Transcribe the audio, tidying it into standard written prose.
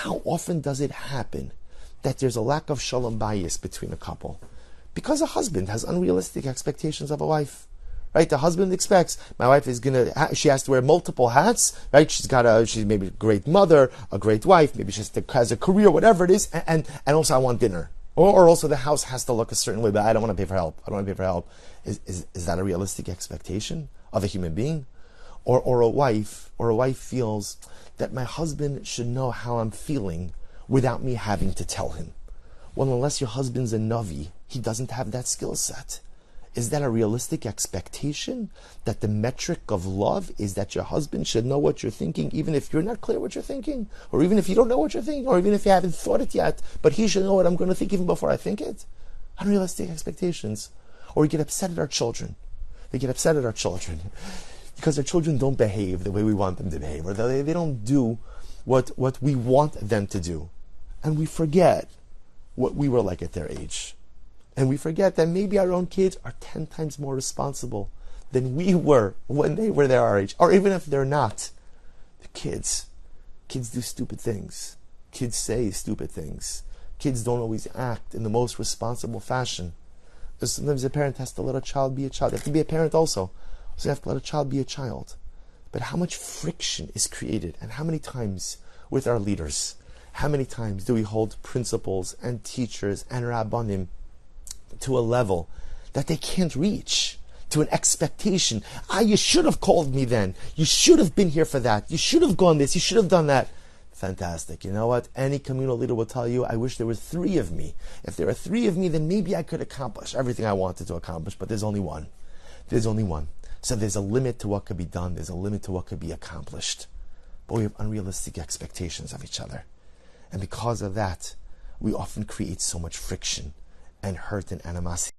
How often does it happen that there's a lack of shalom bayis between a couple? Because a husband has unrealistic expectations of a wife. Right? The husband expects, my wife is she has to wear multiple hats, right? She's maybe a great mother, a great wife, maybe she has a career, whatever it is, and also I want dinner. Or also the house has to look a certain way, but I don't want to pay for help. I don't want to pay for help. Is that a realistic expectation of a human being? Or a wife feels that my husband should know how I'm feeling without me having to tell him. Well, unless your husband's a Navi, he doesn't have that skill set. Is that a realistic expectation? That the metric of love is that your husband should know what you're thinking, even if you're not clear what you're thinking, or even if you don't know what you're thinking, or even if you haven't thought it yet, but he should know what I'm going to think even before I think it? Unrealistic expectations. Or we get upset at our children. They get upset at our children because our children don't behave the way we want them to behave, or they don't do what we want them to do. And we forget what we were like at their age. And we forget that maybe our own kids are 10 times more responsible than we were when they were our age. Or even if they're not. The kids do stupid things. Kids say stupid things. Kids don't always act in the most responsible fashion. Because sometimes a parent has to let a child be a child. You have to be a parent also. So you have to let a child be a child. But how much friction is created, and how many times with our leaders, how many times do we hold principals and teachers and rabbanim to a level that they can't reach, to an expectation. You should have called me then. You should have been here for that. You should have gone this. You should have done that. Fantastic. You know what? Any communal leader will tell you, I wish there were 3 of me. If there are 3 of me, then maybe I could accomplish everything I wanted to accomplish, but there's only one. There's only one. So there's a limit to what could be done. There's a limit to what could be accomplished. But we have unrealistic expectations of each other. And because of that, we often create so much friction and hurt and animosity.